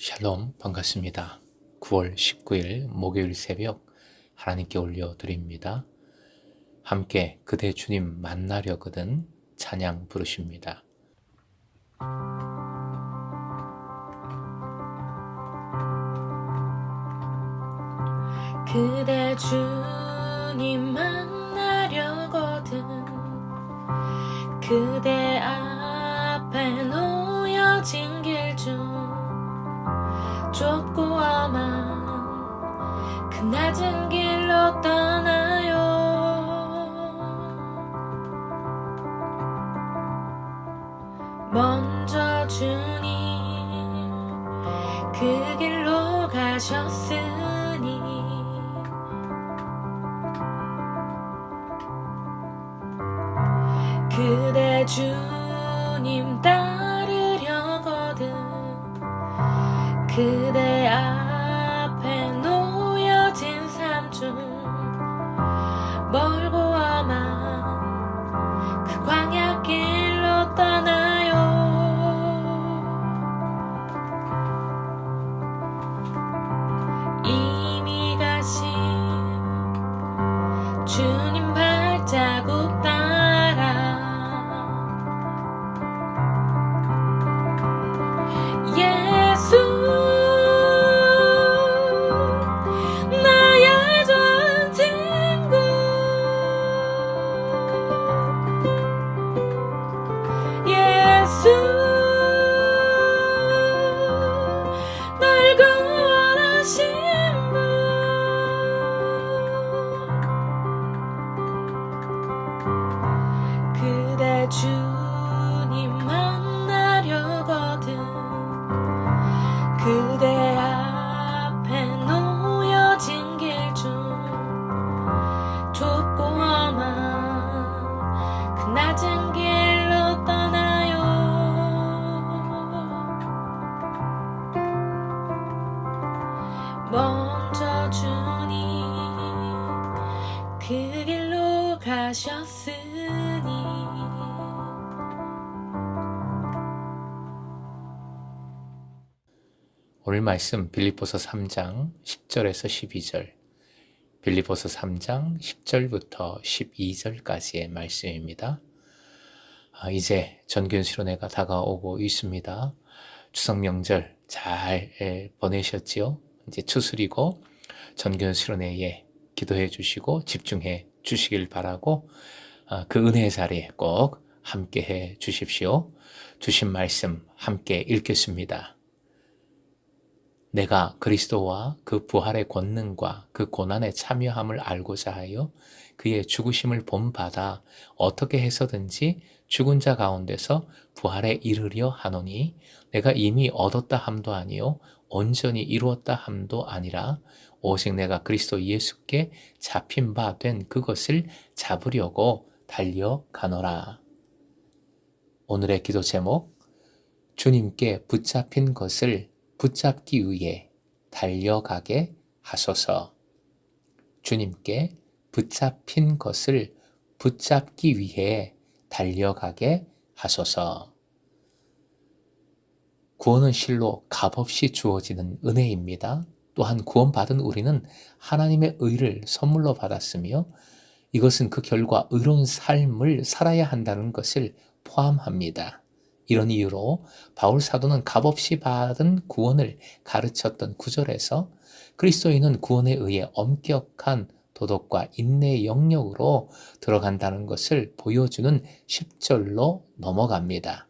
샬롬, 반갑습니다. 9월 19일 목요일 새벽 하나님께 올려드립니다. 함께 그대 주님 만나려거든 찬양 부르십니다. 그대 주님 만나려거든 그대 앞에 놓여진 길 중 좁고 험한 그 낮은 길로 떠나요. 먼저 주님 그 길로 가셨으니 그대 주님 따르려거든 그대 앞에 놓여진 삶 중 멀고 험한 그 광야 길로 떠나요. 이미 가신 주님 발자국 따라 예수 나의 좋은 친구 예수 날 구원하신 분 그대 주님 만나려거든 그대 앞에 놓여진 길 중 좁고 험한 그 낮은 길로 떠나요. 먼저 주님 그 길로 가셨으니 오늘 말씀 빌립보서 3장 10절에서 12절, 빌립보서 3장 10절부터 12절까지의 말씀입니다. 이제 전교연수련회가 다가오고 있습니다. 추석 명절 잘 보내셨지요? 이제 추수리고 전교연수련회에 기도해 주시고 집중해 주시길 바라고 그 은혜의 자리에 꼭 함께 해 주십시오. 주신 말씀 함께 읽겠습니다. 내가 그리스도와 그 부활의 권능과 그 고난에 참여함을 알고자 하여 그의 죽으심을 본받아 어떻게 해서든지 죽은 자 가운데서 부활에 이르려 하노니 내가 이미 얻었다 함도 아니요 온전히 이루었다 함도 아니라 오직 내가 그리스도 예수께 잡힌 바 된 그것을 잡으려고 달려가노라. 오늘의 기도 제목, 주님께 붙잡힌 것을 붙잡기 위해 달려가게 하소서. 주님께 붙잡힌 것을 붙잡기 위해 달려가게 하소서. 구원은 실로 값없이 주어지는 은혜입니다. 또한 구원받은 우리는 하나님의 의를 선물로 받았으며 이것은 그 결과 의로운 삶을 살아야 한다는 것을 포함합니다. 이런 이유로 바울 사도는 값없이 받은 구원을 가르쳤던 9절에서 그리스도인은 구원에 의해 엄격한 도덕과 인내의 영역으로 들어간다는 것을 보여주는 10절로 넘어갑니다.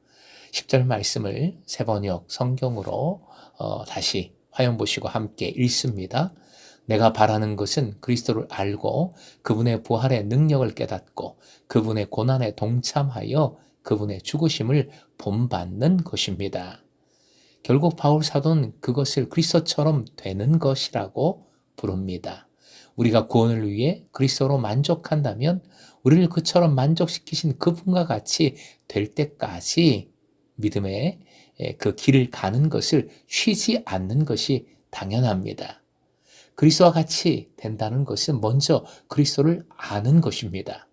10절 말씀을 세번역 성경으로 다시 화면 보시고 함께 읽습니다. 내가 바라는 것은 그리스도를 알고 그분의 부활의 능력을 깨닫고 그분의 고난에 동참하여 그분의 죽으심을 본받는 것입니다. 결국 바울 사도는 그것을 그리스도처럼 되는 것이라고 부릅니다. 우리가 구원을 위해 그리스도로 만족한다면 우리를 그처럼 만족시키신 그분과 같이 될 때까지 믿음의 그 길을 가는 것을 쉬지 않는 것이 당연합니다. 그리스도와 같이 된다는 것은 먼저 그리스도를 아는 것입니다.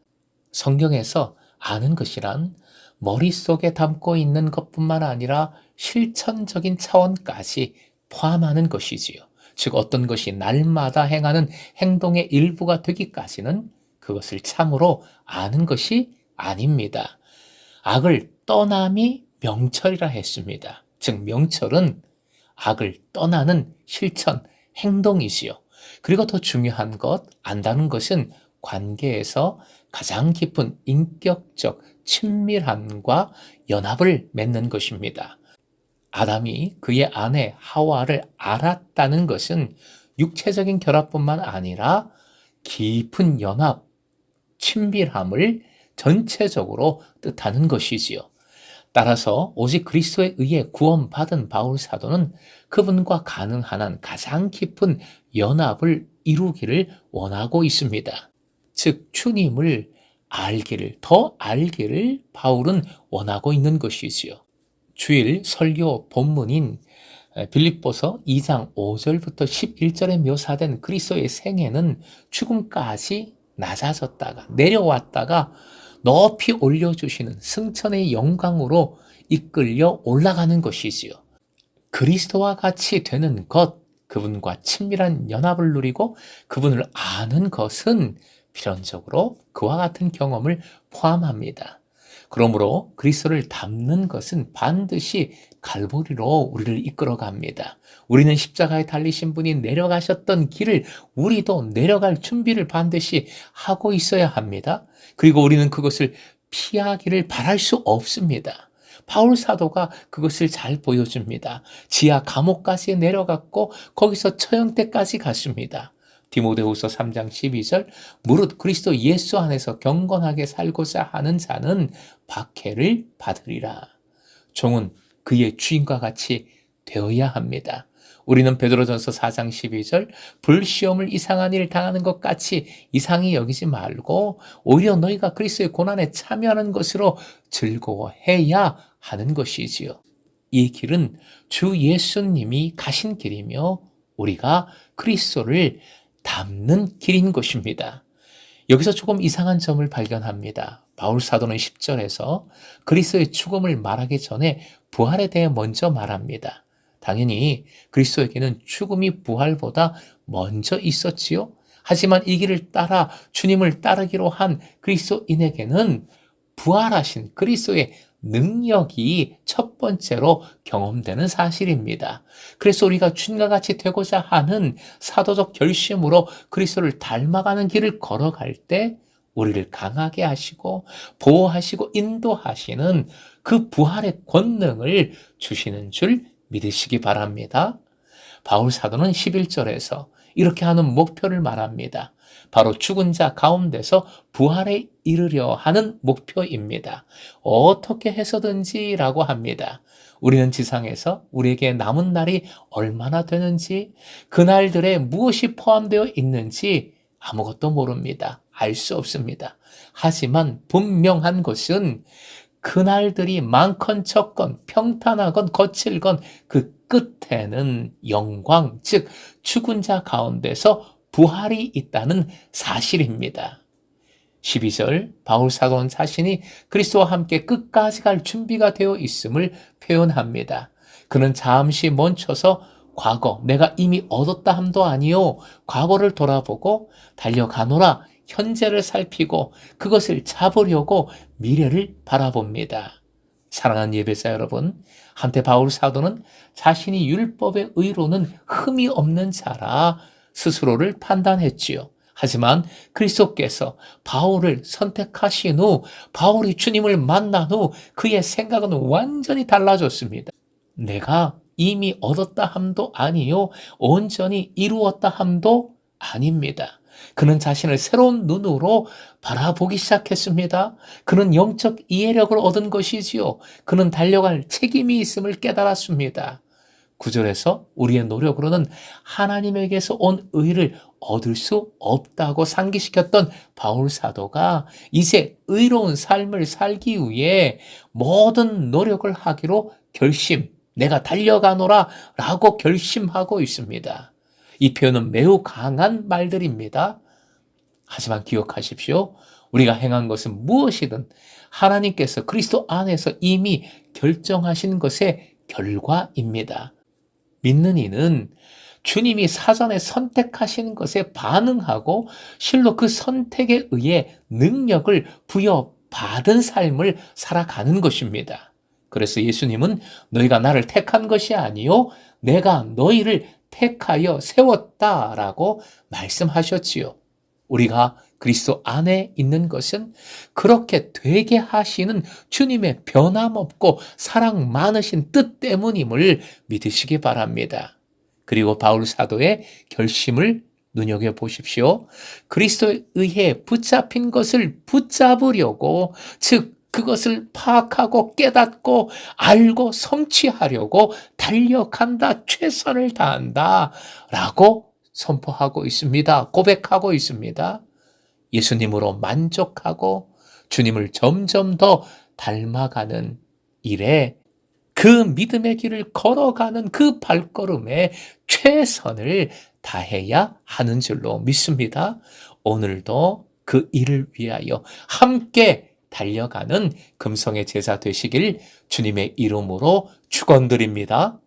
성경에서 아는 것이란 머릿속에 담고 있는 것뿐만 아니라 실천적인 차원까지 포함하는 것이지요. 즉 어떤 것이 날마다 행하는 행동의 일부가 되기까지는 그것을 참으로 아는 것이 아닙니다. 악을 떠남이 명철이라 했습니다. 즉 명철은 악을 떠나는 실천, 행동이지요. 그리고 더 중요한 것, 안다는 것은 관계에서 가장 깊은 인격적 친밀함과 연합을 맺는 것입니다. 아담이 그의 아내 하와를 알았다는 것은 육체적인 결합뿐만 아니라 깊은 연합, 친밀함을 전체적으로 뜻하는 것이지요. 따라서 오직 그리스도에 의해 구원받은 바울 사도는 그분과 가능한 한 가장 깊은 연합을 이루기를 원하고 있습니다. 즉 주님을 알기를, 더 알기를 바울은 원하고 있는 것이지요. 주일 설교 본문인 빌립보서 2장 5절부터 11절에 묘사된 그리스도의 생애는 죽음까지 낮아졌다가 내려왔다가 높이 올려주시는 승천의 영광으로 이끌려 올라가는 것이지요. 그리스도와 같이 되는 것, 그분과 친밀한 연합을 누리고 그분을 아는 것은 필연적으로 그와 같은 경험을 포함합니다. 그러므로 그리스도를 닮는 것은 반드시 갈보리로 우리를 이끌어갑니다. 우리는 십자가에 달리신 분이 내려가셨던 길을 우리도 내려갈 준비를 반드시 하고 있어야 합니다. 그리고 우리는 그것을 피하기를 바랄 수 없습니다. 바울 사도가 그것을 잘 보여줍니다. 지하 감옥까지 내려갔고 거기서 처형대까지 갔습니다. 디모데후서 3장 12절 무릇 그리스도 예수 안에서 경건하게 살고자 하는 자는 박해를 받으리라. 종은 그의 주인과 같이 되어야 합니다. 우리는 베드로전서 4장 12절 불시험을 이상한 일 당하는 것 같이 이상히 여기지 말고 오히려 너희가 그리스도의 고난에 참여하는 것으로 즐거워해야 하는 것이지요. 이 길은 주 예수님이 가신 길이며 우리가 그리스도를 닮는 길인 것입니다. 여기서 조금 이상한 점을 발견합니다. 바울 사도는 10절에서 그리스도의 죽음을 말하기 전에 부활에 대해 먼저 말합니다. 당연히 그리스도에게는 죽음이 부활보다 먼저 있었지요. 하지만 이 길을 따라 주님을 따르기로 한 그리스도인에게는 부활하신 그리스도의 능력이 첫 번째로 경험되는 사실입니다. 그래서 우리가 주님과 같이 되고자 하는 사도적 결심으로 그리스도를 닮아가는 길을 걸어갈 때 우리를 강하게 하시고 보호하시고 인도하시는 그 부활의 권능을 주시는 줄 믿으시기 바랍니다. 바울 사도는 11절에서 이렇게 하는 목표를 말합니다. 바로 죽은 자 가운데서 부활에 이르려 하는 목표입니다. 어떻게 해서든지라고 합니다. 우리는 지상에서 우리에게 남은 날이 얼마나 되는지, 그날들에 무엇이 포함되어 있는지 아무것도 모릅니다. 알 수 없습니다. 하지만 분명한 것은 그날들이 많건 적건 평탄하건 거칠건 그 끝에는 영광, 즉 죽은 자 가운데서 부활이 있다는 사실입니다. 12절 바울 사도는 자신이 그리스도와 함께 끝까지 갈 준비가 되어 있음을 표현합니다. 그는 잠시 멈춰서 과거 내가 이미 얻었다 함도 아니요 과거를 돌아보고 달려가노라 현재를 살피고 그것을 잡으려고 미래를 바라봅니다. 사랑하는 예배자 여러분, 한때 바울 사도는 자신이 율법의 의로는 흠이 없는 자라 스스로를 판단했지요. 하지만 그리스도께서 바울을 선택하신 후 바울이 주님을 만난 후 그의 생각은 완전히 달라졌습니다. 내가 이미 얻었다 함도 아니요 온전히 이루었다 함도 아닙니다. 그는 자신을 새로운 눈으로 바라보기 시작했습니다. 그는 영적 이해력을 얻은 것이지요. 그는 달려갈 책임이 있음을 깨달았습니다. 9절에서 우리의 노력으로는 하나님에게서 온 의를 얻을 수 없다고 상기시켰던 바울 사도가 이제 의로운 삶을 살기 위해 모든 노력을 하기로 내가 달려가노라 라고 결심하고 있습니다. 이 표현은 매우 강한 말들입니다. 하지만 기억하십시오. 우리가 행한 것은 무엇이든 하나님께서 그리스도 안에서 이미 결정하신 것의 결과입니다. 믿는 이는 주님이 사전에 선택하신 것에 반응하고 실로 그 선택에 의해 능력을 부여받은 삶을 살아가는 것입니다. 그래서 예수님은 너희가 나를 택한 것이 아니요 내가 너희를 택하여 세웠다라고 말씀하셨지요. 우리가 그리스도 안에 있는 것은 그렇게 되게 하시는 주님의 변함없고 사랑 많으신 뜻 때문임을 믿으시기 바랍니다. 그리고 바울 사도의 결심을 눈여겨보십시오. 그리스도에 의해 붙잡힌 것을 붙잡으려고, 즉 그것을 파악하고 깨닫고 알고 성취하려고 달려간다, 최선을 다한다 라고 선포하고 있습니다. 고백하고 있습니다. 예수님으로 만족하고 주님을 점점 더 닮아가는 일에, 그 믿음의 길을 걸어가는 그 발걸음에 최선을 다해야 하는 줄로 믿습니다. 오늘도 그 일을 위하여 함께 달려가는 금성의 제자 되시길 주님의 이름으로 축원드립니다.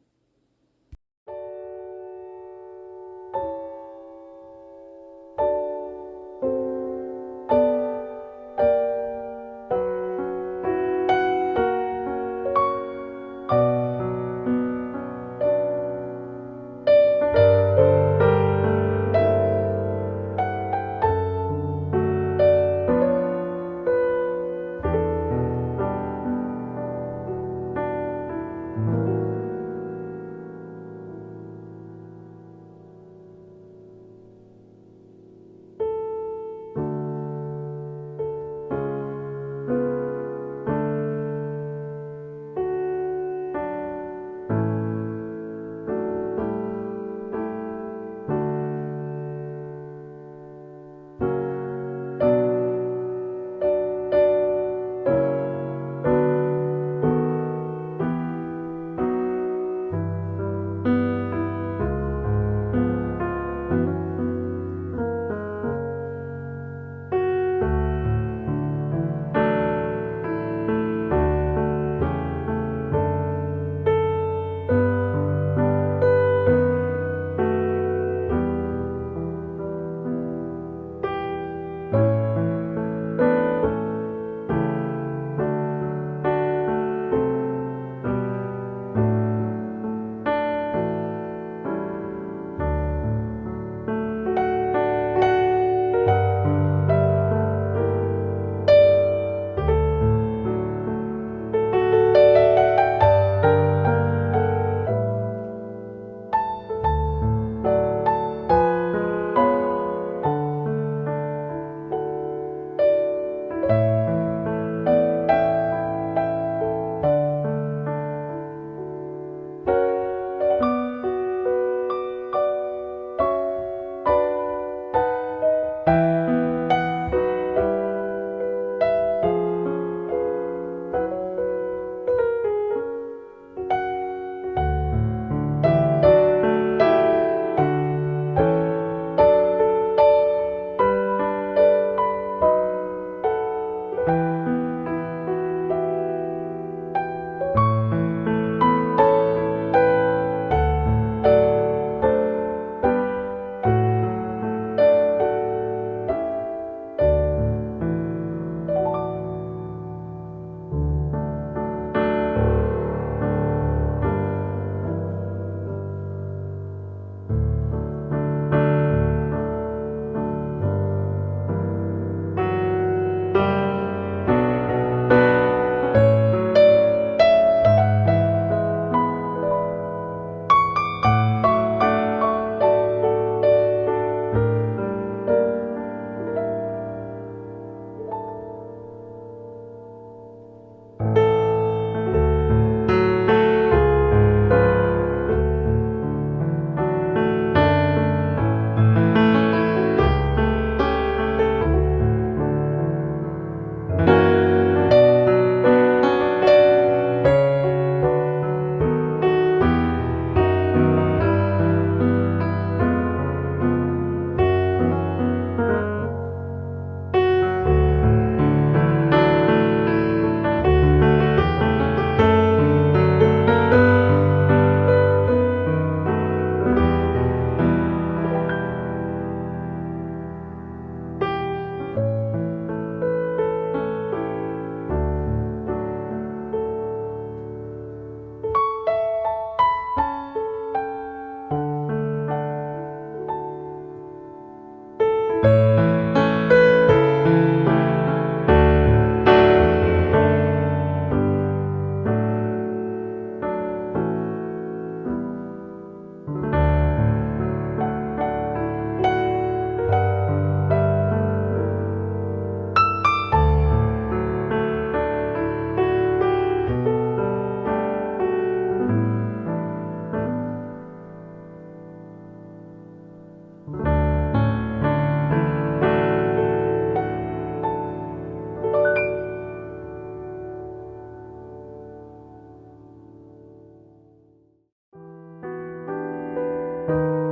주